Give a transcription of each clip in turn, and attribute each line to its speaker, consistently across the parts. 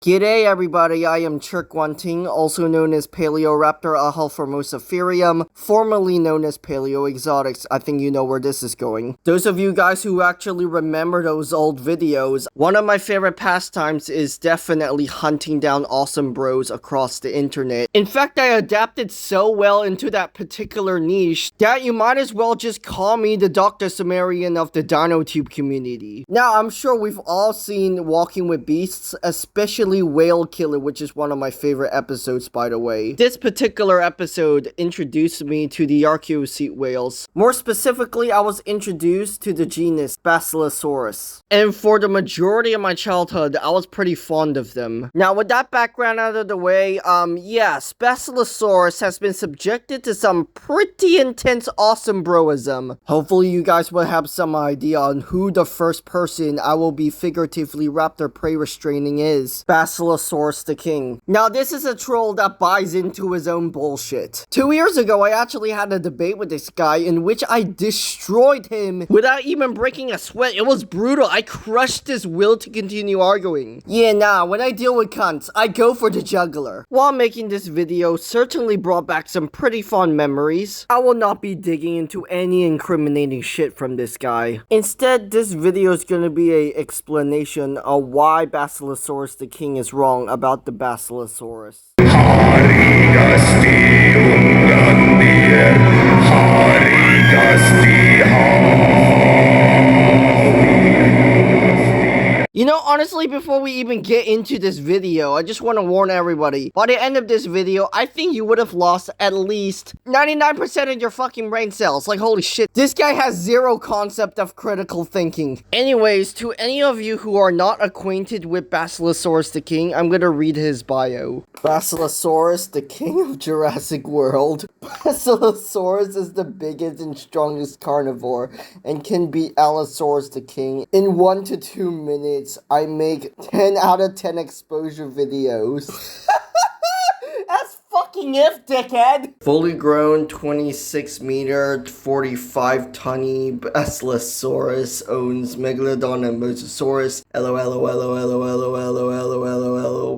Speaker 1: G'day everybody, I am Chirk1ting, also known as Paleoraptor Ahalformosapherium, formerly known as Paleoexotics. I think you know where this is going. Those of you guys who actually remember those old videos, one of my favorite pastimes is definitely hunting down awesome bros across the internet. In fact, I adapted so well into that particular niche that you might as well just call me the Dr. Sumerian of the DinoTube community. Now, I'm sure we've all seen Walking with Beasts, especially Whale Killer, which is one of my favorite episodes, by the way. This particular episode introduced me to the Archaeocete whales. More specifically, I was introduced to the genus Basilosaurus. And for the majority of my childhood, I was pretty fond of them. Now, with that background out of the way, yes, Basilosaurus has been subjected to some pretty intense awesome broism. Hopefully, you guys will have some idea on who the first person I will be figuratively raptor prey restraining is. Basilosaurus the King. Now, this is a troll that buys into his own bullshit. 2 years ago, I actually had a debate with this guy in which I destroyed him without even breaking a sweat. It was brutal. I crushed his will to continue arguing. Yeah, nah, when I deal with cunts, I go for the jugular. While making this video certainly brought back some pretty fond memories, I will not be digging into any incriminating shit from this guy. Instead, this video is gonna be a explanation of why Basilosaurus the King is wrong about the Basilosaurus. You know, honestly, before we even get into this video, I just want to warn everybody. By the end of this video, I think you would have lost at least 99% of your fucking brain cells. Like, holy shit. This guy has zero concept of critical thinking. Anyways, to any of you who are not acquainted with Basilosaurus the King, I'm gonna read his bio. Basilosaurus, the king of Jurassic World. Basilosaurus is the biggest and strongest carnivore and can beat Allosaurus the King in 1 to 2 minutes. I make 10 out of 10 exposure videos. That's fucking if, dickhead! Fully grown, 26 meter, 45 tonny Basilosaurus owns Megalodon and Mosasaurus. LOL.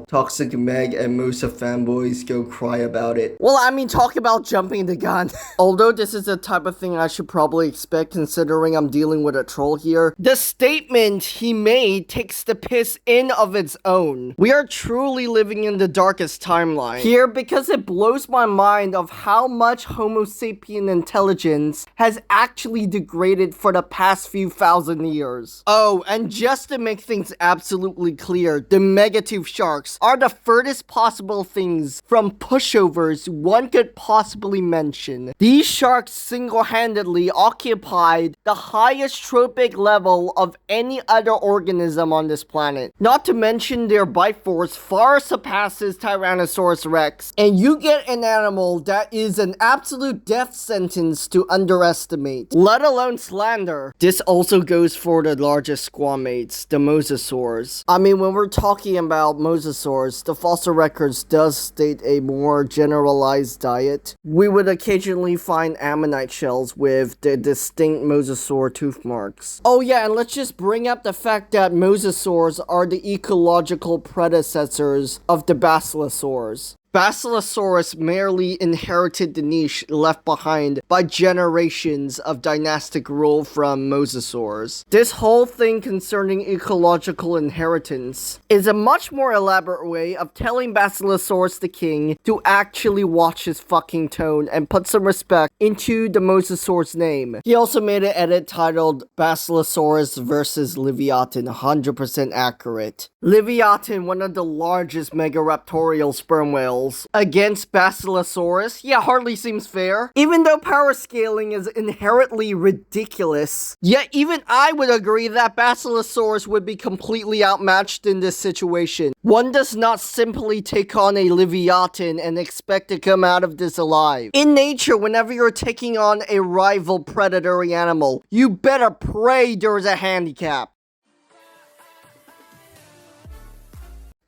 Speaker 1: Toxic Meg and Mosa fanboys go cry about it. Well, I mean, talk about jumping the gun. Although this is the type of thing I should probably expect considering I'm dealing with a troll here, the statement he made takes the piss in of its own. We are truly living in the darkest timeline here because it blows my mind of how much Homo sapien intelligence has actually degraded for the past few thousand years. Oh, and just to make things absolutely clear, the megatooth sharks are the furthest possible things from pushovers one could possibly mention. These sharks single-handedly occupied the highest tropic level of any other organism on this planet. Not to mention their bite force far surpasses Tyrannosaurus Rex, and you get an animal that is an absolute death sentence to underestimate, let alone slander. This also goes for the largest squamates, the mosasaurs. I mean, when we're talking about mosasaurs, the fossil records does state a more generalized diet. We would occasionally find ammonite shells with the distinct mosasaur tooth marks. Oh yeah, and let's just bring up the fact that mosasaurs are the ecological predecessors of the basilosaurs. Basilosaurus merely inherited the niche left behind by generations of dynastic rule from mosasaurs. This whole thing concerning ecological inheritance is a much more elaborate way of telling Basilosaurus the King to actually watch his fucking tone and put some respect into the mosasaur's name. He also made an edit titled Basilosaurus versus Leviathan, 100% accurate. Leviathan, one of the largest megaraptorial sperm whales, against Basilosaurus, yeah, hardly seems fair. Even though power scaling is inherently ridiculous, yet even I would agree that Basilosaurus would be completely outmatched in this situation. One does not simply take on a Leviathan and expect to come out of this alive. In nature, whenever you're taking on a rival predatory animal, you better pray there's a handicap.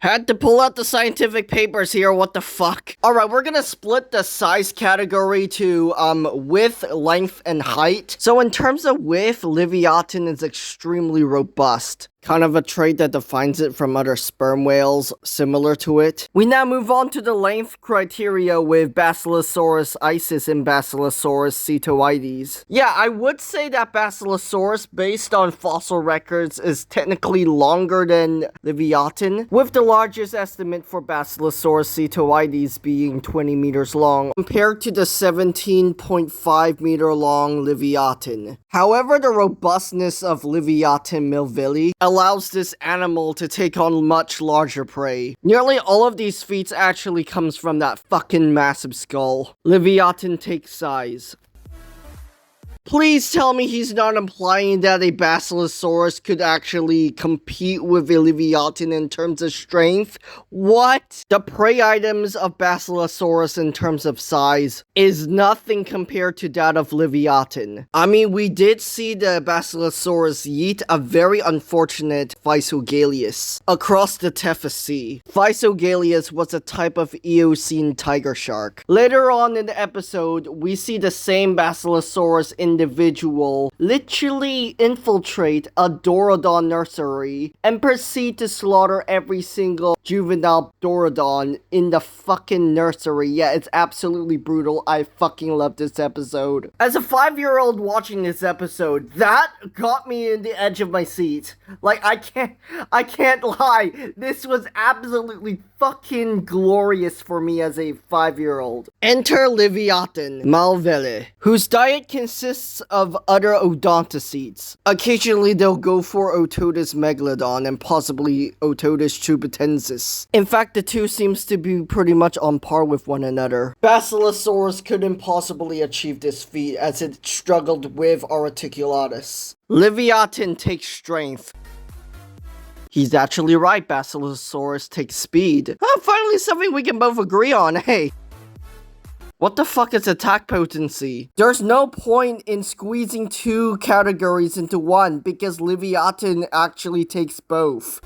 Speaker 1: Had to pull out the scientific papers here, what the fuck? Alright, we're gonna split the size category to width, length, and height. So in terms of width, Leviathan is extremely robust. kind of a trait that defines it from other sperm whales similar to it. We now move on to the length criteria with Basilosaurus isis and Basilosaurus cetoides. Yeah, I would say that Basilosaurus, based on fossil records, is technically longer than Leviathan, with the largest estimate for Basilosaurus cetoides being 20 meters long, compared to the 17.5 meter long Leviathan. However, the robustness of Leviathan melville allows this animal to take on much larger prey. Nearly all of these feats actually comes from that fucking massive skull. Leviathan takes size. Please tell me he's not implying that a Basilosaurus could actually compete with a Leviathan in terms of strength? What? The prey items of Basilosaurus in terms of size is nothing compared to that of Leviathan. I mean, we did see the Basilosaurus yeet a very unfortunate Physogalius across the Tethys Sea. Physogalius was a type of Eocene tiger shark. Later on in the episode, we see the same Basilosaurus individual literally infiltrate a Dorodon nursery and proceed to slaughter every single juvenile Dorodon in the fucking nursery. Yeah, it's absolutely brutal. I fucking love this episode. As a 5-year-old watching this episode, that got me in the edge of my seat. Like, I can't lie. This was absolutely fucking glorious for me as a 5-year-old. Enter Leviathan melville, whose diet consists of other odontocetes. Occasionally they'll go for Ototus megalodon and possibly Ototus chupatensis. In fact, the two seems to be pretty much on par with one another. Basilosaurus couldn't possibly achieve this feat as it struggled with Auriculatus. Leviathan takes strength. He's actually right, Basilosaurus takes speed. Finally something we can both agree on, hey. What the fuck is attack potency? There's no point in squeezing two categories into one because Leviathan actually takes both.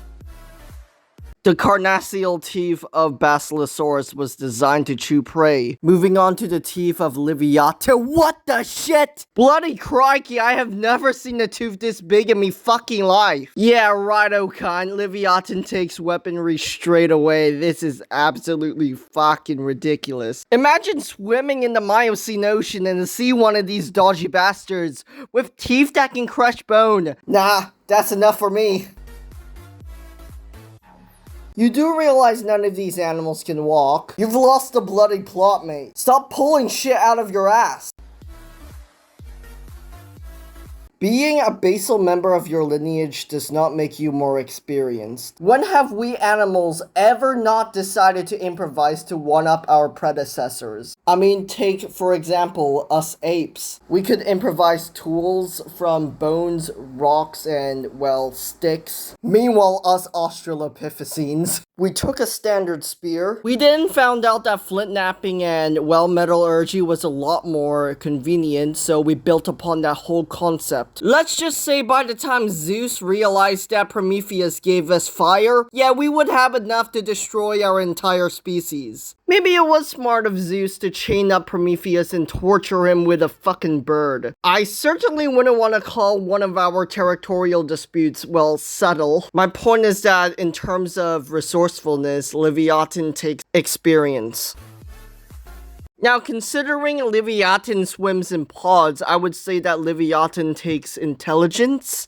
Speaker 1: The carnassial teeth of Basilosaurus was designed to chew prey. Moving on to the teeth of Leviathan. What the shit? Bloody crikey, I have never seen a tooth this big in me fucking life. Yeah, right, Okan. Leviathan takes weaponry straight away. This is absolutely fucking ridiculous. Imagine swimming in the Miocene Ocean and see one of these dodgy bastards with teeth that can crush bone. Nah, that's enough for me. You do realize none of these animals can walk. You've lost the bloody plot, mate. Stop pulling shit out of your ass. Being a basal member of your lineage does not make you more experienced. When have we animals ever not decided to improvise to one-up our predecessors? I mean, take, for example, us apes. We could improvise tools from bones, rocks, and, well, sticks. Meanwhile, us Australopithecines, we took a standard spear. We then found out that flint knapping and, well, metallurgy was a lot more convenient, so we built upon that whole concept. Let's just say by the time Zeus realized that Prometheus gave us fire, yeah, we would have enough to destroy our entire species. Maybe it was smart of Zeus to chain up Prometheus and torture him with a fucking bird. I certainly wouldn't want to call one of our territorial disputes, well, subtle. My point is that in terms of resourcefulness, Leviathan takes experience. Now, considering Leviathan swims in pods, I would say that Leviathan takes intelligence.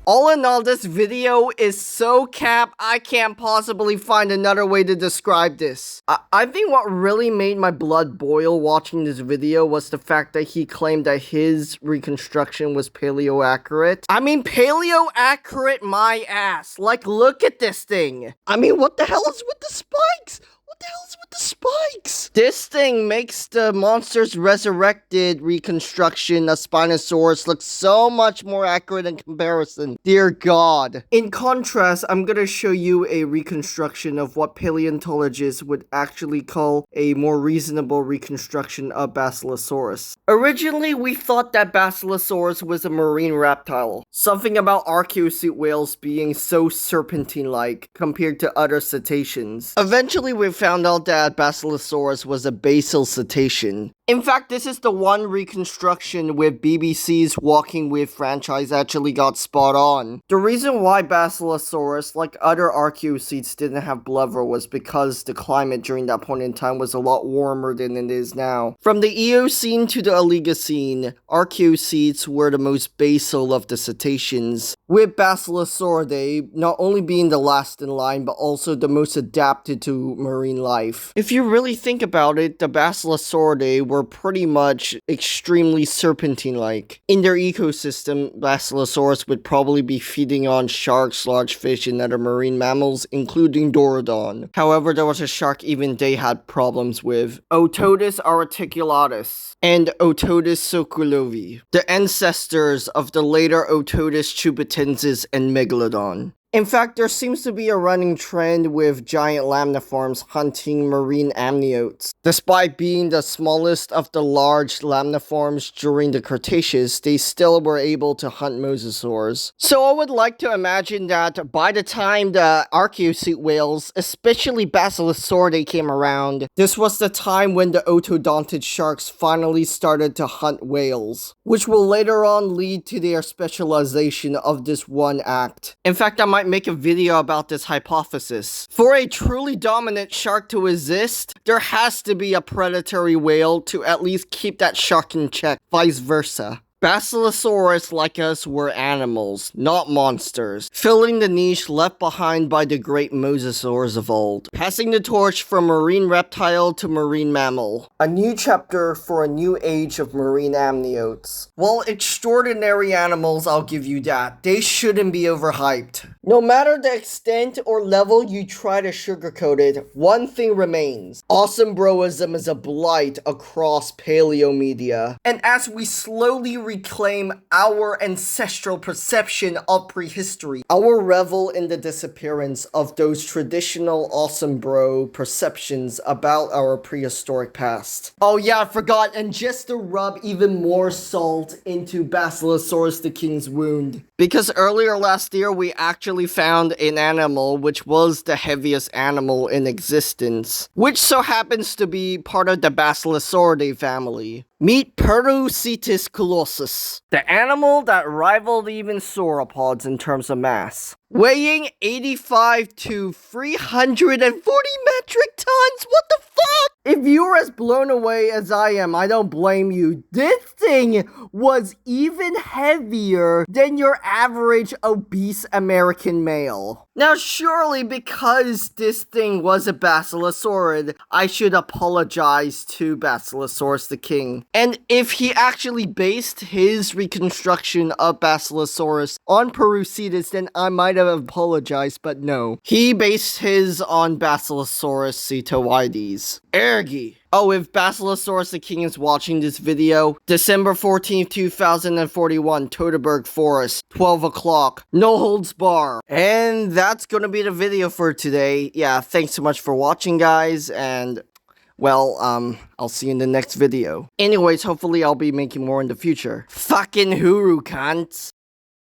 Speaker 1: All in all, this video is so cap, I can't possibly find another way to describe this. I think what really made my blood boil watching this video was the fact that he claimed that his reconstruction was paleo-accurate. I mean, paleo-accurate my ass. Like, look at this thing. I mean, what the hell is with the spikes? What the hell is with the spikes? This thing makes the monster's resurrected reconstruction of Spinosaurus look so much more accurate in comparison. Dear God. In contrast, I'm gonna show you a reconstruction of what paleontologists would actually call a more reasonable reconstruction of Basilosaurus. Originally, we thought that Basilosaurus was a marine reptile. Something about archaeosuit whales being so serpentine-like compared to other cetaceans. Eventually, we found found out that Basilosaurus was a basal cetacean. In fact, this is the one reconstruction with BBC's Walking With franchise actually got spot on. The reason why Basilosaurus, like other archaeocetes, didn't have blubber was because the climate during that point in time was a lot warmer than it is now. From the Eocene to the Oligocene, archaeocetes were the most basal of the cetaceans, with Basilosauridae not only being the last in line, but also the most adapted to marine life. If you really think about it, the Basilosauridae were pretty much extremely serpentine-like. In their ecosystem, Basilosaurus would probably be feeding on sharks, large fish, and other marine mammals, including Dorodon. However, there was a shark even they had problems with, Otodus auriculatus and Otodus sokulovi, the ancestors of the later Otodus chubatensis and Megalodon. In fact, there seems to be a running trend with giant lamniforms hunting marine amniotes. Despite being the smallest of the large lamniforms during the Cretaceous, they still were able to hunt mosasaurs. So I would like to imagine that by the time the archaeocete whales, especially Basilosauridae, came around, this was the time when the otodontid sharks finally started to hunt whales, which will later on lead to their specialization of this one act. In fact, I might make a video about this hypothesis. For a truly dominant shark to exist, there has to be a predatory whale to at least keep that shark in check, vice versa. Basilosaurus, like us, were animals, not monsters, filling the niche left behind by the great mosasaurs of old, passing the torch from marine reptile to marine mammal. A new chapter for a new age of marine amniotes. While extraordinary animals, I'll give you that, they shouldn't be overhyped. No matter the extent or level you try to sugarcoat it, one thing remains. Awesome broism is a blight across paleomedia. And as we slowly reclaim our ancestral perception of prehistory, our revel in the disappearance of those traditional awesome bro perceptions about our prehistoric past. Oh yeah, I forgot, and just to rub even more salt into Basilosaurus the King's wound, because earlier last year we actually found an animal which was the heaviest animal in existence, which so happens to be part of the Basilosauridae family. Meet Perucetus colossus, the animal that rivaled even sauropods in terms of mass. Weighing 85 to 340 metric tons, what the fuck? If you're as blown away as I am, I don't blame you. This thing was even heavier than your average obese American male. Now surely because this thing was a basilosaurid, I should apologize to Basilosaurus the King. And if he actually based his reconstruction of Basilosaurus on Perucetus, then I might have apologized, but no. He based his on Basilosaurus cetoides. Ergi. Oh, if Basilosaurus the King is watching this video, December 14th, 2041, Toteberg Forest, 12 o'clock, no holds bar. And that's gonna be the video for today. Yeah, thanks so much for watching, guys, and well, I'll see you in the next video. Anyways, hopefully I'll be making more in the future. Fucking hooroo cunts.